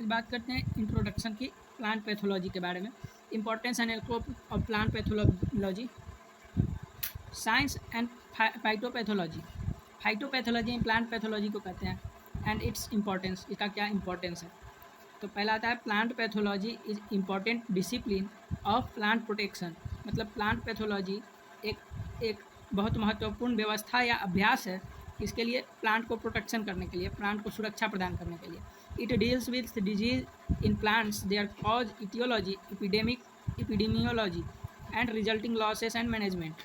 आज बात करते हैं इंट्रोडक्शन की प्लांट पैथोलॉजी के बारे में। Importance and scope of plant pathology, science and phytopathology. Phytopathology plant pathology को कहते हैं एंड इट्स इंपॉर्टेंस, इसका क्या इंपॉर्टेंस है। तो पहला आता है plant pathology is important discipline of plant protection. मतलब प्लांट पैथोलॉजी एक बहुत महत्वपूर्ण व्यवस्था या अभ्यास है इसके लिए, प्लांट को प्रोटेक्शन करने के लिए, प्लांट को सुरक्षा प्रदान करने के लिए। It deals with disease in plants, their cause, aetiology, epidemiology and resulting losses and management.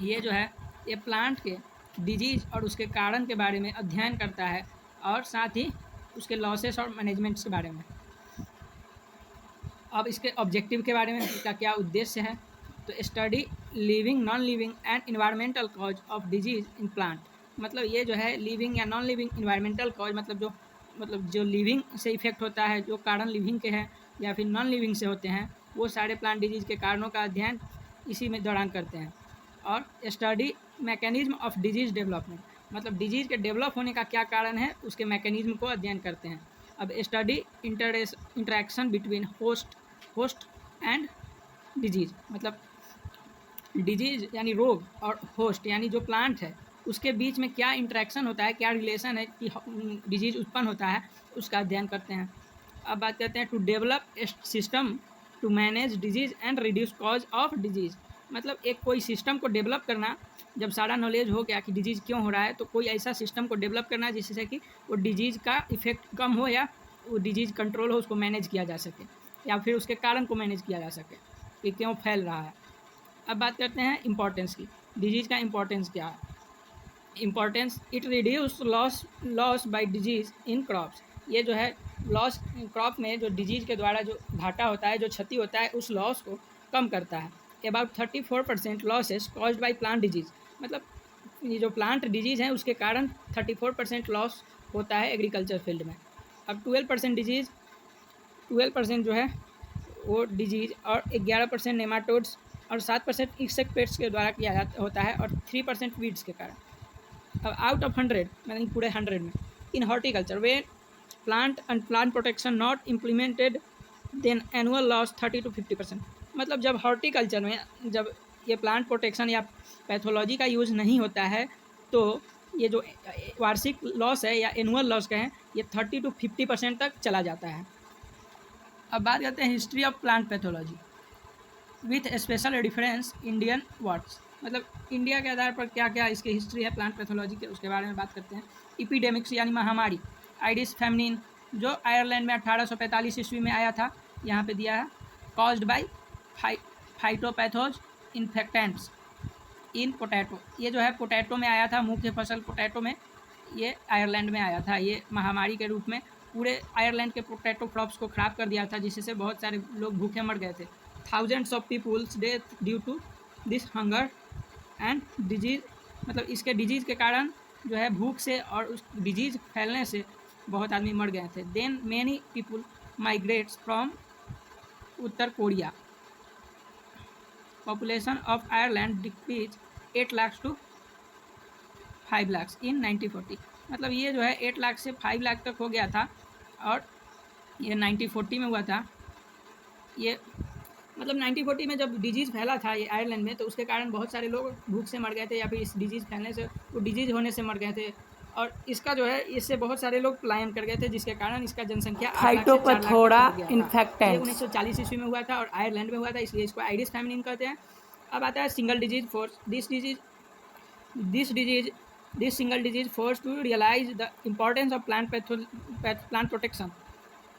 ये जो है ये प्लांट के डिजीज और उसके कारण के बारे में अध्ययन करता है और साथ ही उसके लॉसेस और मैनेजमेंट्स के बारे में। अब इसके ऑब्जेक्टिव के बारे में, इसका क्या उद्देश्य है। तो study living, non living and environmental cause of disease in plant. मतलब ये जो है लिविंग या नॉन लिविंग इन्वायरमेंटल कॉज, मतलब जो लिविंग से इफेक्ट होता है, जो कारण लिविंग के हैं या फिर नॉन लिविंग से होते हैं, वो सारे प्लांट डिजीज के कारणों का अध्ययन इसी में दौरान करते हैं। और study mechanism of disease development, मतलब डिजीज के डेवलप होने का क्या कारण है उसके मैकेनिज्म को अध्ययन करते हैं। अब study interaction between host and disease, मतलब डिजीज यानी रोग और होस्ट यानी जो प्लांट है उसके बीच में क्या इंटरेक्शन होता है, क्या रिलेशन है कि डिजीज उत्पन्न होता है, उसका अध्ययन करते हैं। अब बात करते हैं to develop a system to manage disease and reduce cause of disease. मतलब एक कोई सिस्टम को डेवलप करना, जब सारा नॉलेज हो गया कि डिजीज क्यों हो रहा है, तो कोई ऐसा सिस्टम को डेवलप करना जिससे कि वो डिजीज का इफेक्ट कम हो या वो डिजीज कंट्रोल हो, उसको मैनेज किया जा सके या फिर उसके कारण को मैनेज किया जा सके कि क्यों फैल रहा है। अब बात करते हैं इम्पोर्टेंस की। डिजीज का इम्पोर्टेंस क्या है। Importance, it reduce loss by disease in crops. ये जो है लॉस क्रॉप में जो डिजीज के द्वारा जो घाटा होता है, जो क्षति होता है, उस लॉस को कम करता है। About 34% losses caused by plant disease. मतलब ये जो प्लांट डिजीज हैं उसके कारण 34% लॉस होता है एग्रीकल्चर फील्ड में। अब 12% जो है वो डिजीज और 11% नेमाटोड्स और 7% इंसेक्ट पेट्स के द्वारा किया जाता होता है और 3% वीड्स के कारण। अब आउट ऑफ 100, मतलब पूरे 100 में, इन हॉर्टिकल्चर वे plant and plant protection not implemented then annual loss 30 to 50%। मतलब जब हॉर्टिकल्चर में जब ये प्लांट प्रोटेक्शन या पैथोलॉजी का यूज़ नहीं होता है तो ये जो वार्षिक लॉस है या एनुअल लॉस कहें, ये 30 to 50% तक चला जाता है। अब बात करते हैं history of plant pathology with special reference Indian words. मतलब इंडिया के आधार पर क्या क्या इसकी हिस्ट्री है प्लांट पैथोलॉजी के, उसके बारे में बात करते हैं। इपीडेमिक्स यानी महामारी, आइडिस फेमिनिन जो आयरलैंड में 1845 ईस्वी में आया था, यहाँ पे दिया है। Caused by फाइटोपैथोज infectants in potato, ये जो है पोटैटो में आया था, मुख्य फसल पोटैटो में, ये आयरलैंड में आया था। ये महामारी के रूप में पूरे आयरलैंड के पोटैटो क्रॉप्स को ख़राब कर दिया था, जिससे बहुत सारे लोग भूखे मर गए थे। Thousands of peoples death due to this hunger and disease. मतलब इसके डिजीज़ के कारण जो है भूख से और उस डिजीज़ फैलने से बहुत आदमी मर गए थे। Then many people migrates from उत्तर कोरिया। Population of Ireland decrease 8 lakh to 5 lakh in 1940। मतलब ये जो है 8 लाख से 5 लाख तक हो गया था और ये 1940 में हुआ था। ये मतलब 1940 में जब डिजीज़ फैला था ये आयरलैंड में, तो उसके कारण बहुत सारे लोग भूख से मर गए थे या फिर इस डिजीज़ फैलने से, वो डिजीज़ होने से मर गए थे। और इसका जो है इससे बहुत सारे लोग पलायन कर गए थे, जिसके कारण इसका जनसंख्या 8 लाख से 4 लाख तक हो गया था। ये 1940 ईस्वी में हुआ था और आयरलैंड में हुआ था, इसलिए इसको आइडिस फेमिनिन कहते हैं। अब आता है single disease force. This single disease force to realise the importance of plant protection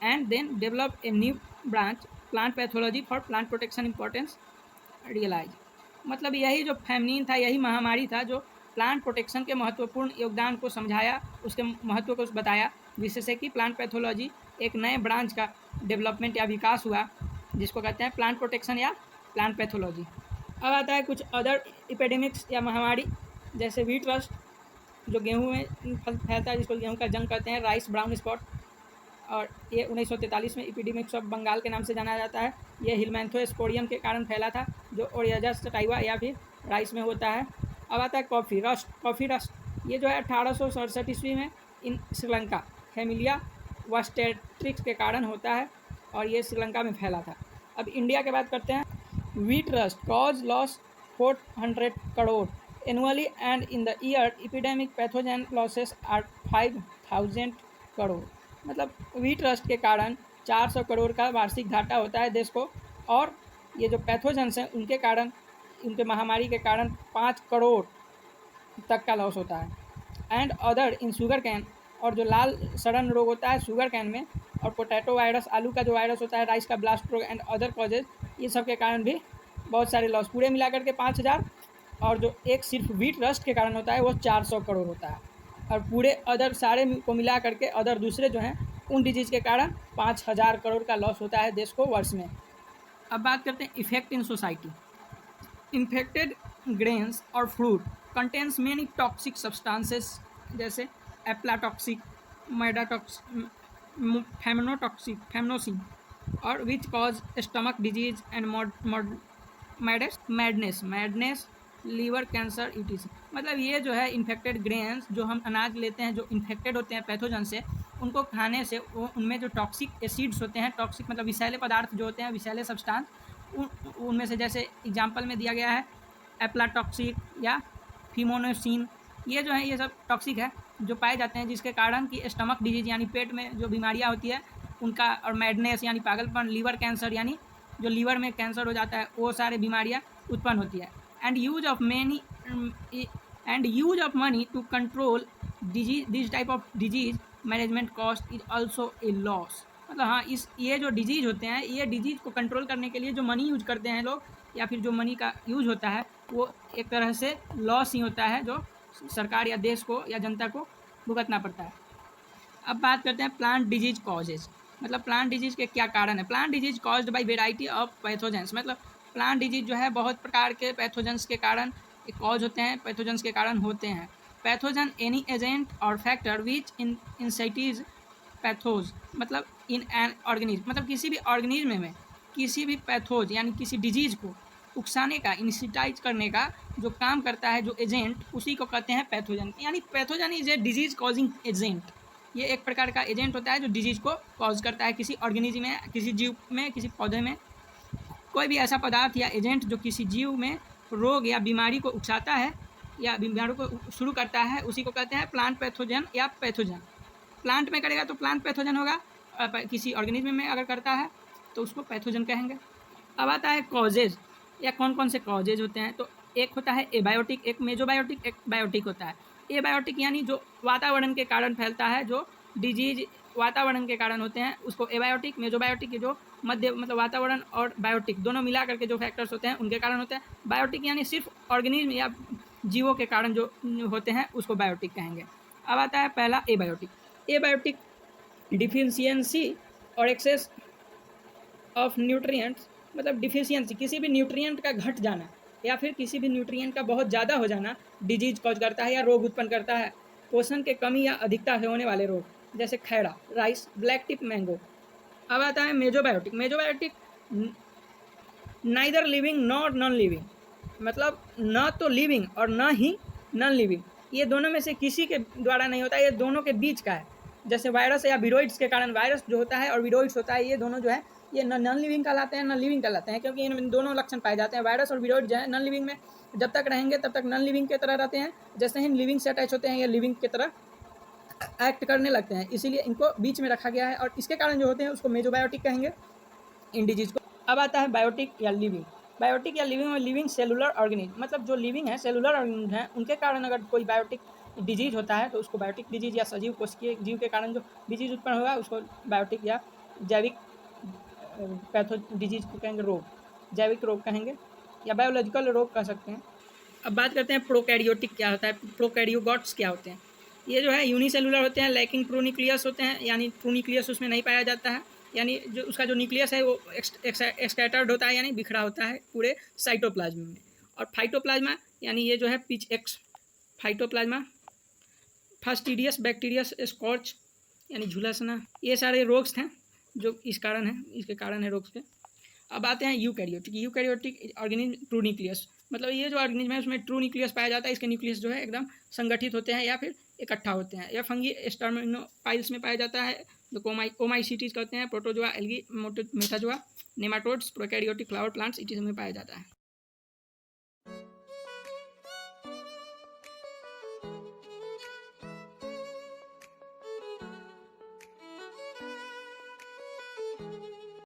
and then develop a new branch plant pathology for plant protection importance realise. मतलब यही जो फेमिनिन था, यही महामारी था जो प्लांट प्रोटेक्शन के महत्वपूर्ण योगदान को समझाया, उसके महत्व को बताया, जिससे कि प्लांट पैथोलॉजी एक नए ब्रांच का डेवलपमेंट या विकास हुआ, जिसको कहते हैं प्लांट प्रोटेक्शन या प्लांट पैथोलॉजी। अब आता है कुछ अदर एपिडेमिक्स या महामारी, जैसे व्हीट रस्ट जो गेहूँ में फैलता है, जिसको गेहूँ का जंग कहते हैं। राइस ब्राउन स्पॉट, और ये 1943 में एपिडेमिक्स ऑफ बंगाल के नाम से जाना जाता है। ये हिलमैंथोस्पोडियम के कारण फैला था, जो ओरियाजा सटाइवा या फिर राइस में होता है। अब आता है कॉफ़ी रस्ट। ये जो है 1867 ईस्वी में इन श्रीलंका हेमिलिया वास्टेट्रिक्स के कारण होता है और ये श्रीलंका में फैला था। अब इंडिया की बात करते हैं। Wheat rust cause loss 400 crore annually and in the year epidemic pathogen losses are 5000 crore. मतलब व्हीट रस्ट के कारण 400 करोड़ का वार्षिक घाटा होता है देश को, और ये जो पैथोजन्स हैं उनके कारण, उनके महामारी के कारण 5 करोड़ तक का लॉस होता है। And other in sugar cane, और जो लाल सड़न रोग होता है शुगर कैन में, और पोटैटो वायरस, आलू का जो वायरस होता है, राइस का ब्लास्ट रोग एंड अदर कॉजेज, ये सब के कारण भी बहुत सारे लॉस, पूरे मिला करके 5000, और जो एक सिर्फ व्हीट रस्ट के कारण होता है वो 400 करोड़ होता है, और पूरे अदर सारे को मिला करके अदर दूसरे जो हैं उन डिजीज़ के कारण 5000 करोड़ का लॉस होता है देश को वर्ष में। अब बात करते हैं effect in society. Infected grains और fruit contains many toxic substances जैसे एप्लाटॉक्सिक, मैडाटॉक्सिक, फेमनोसिन, और which cause stomach disease and madness, liver cancer, etc. मतलब ये जो है इन्फेक्टेड ग्रेन्स, जो हम अनाज लेते हैं जो इन्फेक्टेड होते हैं पैथोजन से, उनको खाने से वो उनमें जो टॉक्सिक एसिड्स होते हैं, टॉक्सिक मतलब विषैले पदार्थ जो होते हैं, विषैले सब्सटेंस, उनमें से जैसे एग्जांपल में दिया गया है एप्लाटॉक्सिक या फिमोनोसिन, ये जो है ये सब टॉक्सिक है जो पाए जाते हैं, जिसके कारण कि स्टमक डिजीज यानी पेट में जो बीमारियां होती है उनका, और मैडनेस यानी पागलपन, लीवर कैंसर यानी जो लीवर में कैंसर हो जाता है, वो सारे बीमारियां उत्पन्न होती है। And use of money to control disease, this type of disease management cost is also a loss. मतलब हाँ, ये जो डिजीज होते हैं, ये डिजीज को कंट्रोल करने के लिए जो मनी यूज करते हैं लोग, या फिर जो मनी का यूज होता है, वो एक तरह से लॉस ही होता है जो सरकार या देश को या जनता को भुगतना पड़ता है। अब बात करते हैं प्लांट डिजीज कॉजेज। मतलब प्लांट डिजीज के क्या कारण है। Plant disease caused by variety of pathogens. मतलब प्लांट डिजीज जो है बहुत प्रकार के पैथोजेंस के कारण कॉज होते हैं, पैथोजेंस के कारण होते हैं। पैथोजन एनी एजेंट और फैक्टर विच इंसाइटिज पैथोज, मतलब इन एन ऑर्गेनिज्म, मतलब किसी भी ऑर्गेनिज्म में किसी भी पैथोज यानी किसी डिजीज को उकसाने का, इनिशिटाइज करने का जो काम करता है, जो एजेंट, उसी को कहते हैं पैथोजन। यानी pathogen is a disease causing agent. ये एक प्रकार का एजेंट होता है जो डिजीज को कॉज करता है किसी ऑर्गेनिज्म में, किसी जीव में, किसी पौधे में। कोई भी ऐसा पदार्थ या एजेंट जो किसी जीव में रोग या बीमारी को उकसाता है या बीमारी को शुरू करता है, उसी को कहते हैं प्लांट पैथोजन या पैथोजन। प्लांट में करेगा तो प्लांट पैथोजन होगा, किसी ऑर्गेनिज्म में अगर करता है तो उसको पैथोजन कहेंगे। अब आता है कॉजेज, या कौन कौन से कॉजेज होते हैं। तो एक होता है एबायोटिक, एक मेजोबायोटिक, एक बायोटिक होता है। एबायोटिक यानी जो वातावरण के कारण फैलता है, जो डिजीज वातावरण के कारण होते हैं, उसको एबायोटिक। मेजोबायोटिक के जो मध्य, मतलब वातावरण और बायोटिक दोनों मिला करके जो फैक्टर्स होते हैं उनके कारण होते हैं। बायोटिक यानी सिर्फ ऑर्गेनिज्म या जीवों के कारण जो होते हैं उसको बायोटिक कहेंगे। अब आता है पहला एबायोटिक। एबायोटिक डिफिशियंसी और एक्सेस ऑफ न्यूट्रिएंट्स, मतलब डिफिशियंसी किसी भी न्यूट्रिएंट का घट जाना या फिर किसी भी न्यूट्रिएंट का बहुत ज़्यादा हो जाना डिजीज कॉज करता है या रोग उत्पन्न करता है। पोषण के कमी या अधिकता से होने वाले रोग जैसे खैरा, राइस, ब्लैक टिप मैंगो। अब आता है mesobiotic. Mesobiotic neither living nor non living, मतलब न तो लिविंग और न ही नॉन लिविंग, ये दोनों में से किसी के द्वारा नहीं होता, ये दोनों के बीच का है। जैसे वायरस या विरोइड्स के कारण, वायरस जो होता है और विरोइड्स होता है, ये दोनों जो है ये नॉन लिविंग कहलाते हैं, नॉन लिविंग कहलाते हैं, क्योंकि इनमें दोनों लक्षण पाए जाते हैं। वायरस और विरोइड जो है नॉन लिविंग में जब तक रहेंगे तब तक नॉन लिविंग की तरह रहते हैं, जैसे ही लिविंग से अटैच होते हैं ये लिविंग की तरह एक्ट करने लगते हैं, इसीलिए इनको बीच में रखा गया है, और इसके कारण जो होते हैं उसको मेजोबायोटिक कहेंगे इन डिजीज को। अब आता है बायोटिक या लिविंग। बायोटिक या लिविंग में लिविंग सेलुलर ऑर्गेनिज्म, मतलब जो लिविंग है, सेलुलर ऑर्गेनिज्म है, उनके कारण अगर कोई बायोटिक डिजीज होता है तो उसको बायोटिक डिजीज, या सजीव कोशिकीय जीव के कारण जो डिजीज उत्पन्न होगा उसको बायोटिक या जैविक पैथो डिजीज को कहेंगे, रोग, जैविक रोग कहेंगे, या बायोलॉजिकल रोग कह सकते हैं। अब बात करते हैं प्रोकैरियोटिक क्या होता है, प्रोकैरियोट्स क्या होते हैं। ये जो है यूनिसेलुलर होते हैं, लैकिंग ट्रू न्यूक्लियस होते हैं, यानी ट्रू न्यूक्लियस उसमें नहीं पाया जाता है, यानी जो उसका जो न्यूक्लियस है वो एक्सकैटर्ड होता है, यानी बिखरा होता है पूरे साइटोप्लाज्म में। और फाइटोप्लाज्मा यानी ये जो है पिच एक्स, फाइटोप्लाज्मा, फास्टिडियस, बैक्टीरियस, स्कॉर्च यानी झुलसना, ये सारे रोग्स हैं जो इस कारण है, इसके कारण है रोग्स के। अब आते हैं eukaryotic. Eukaryotic organism true nucleus, मतलब ये जो ऑर्गेनिज्म है उसमें ट्रू न्यूक्लियस पाया जाता है, इसके न्यूक्लियस जो है एकदम संगठित होते हैं या फिर इकट्ठा होते हैं, या फंगी स्टर्मिनोपाइल्स में पाया जाता है, तो ओमाइसीटीज कहते हैं, protozoa, algae, metazoa, nematodes, prokaryotic flower plants इटिस में पाया जाता है।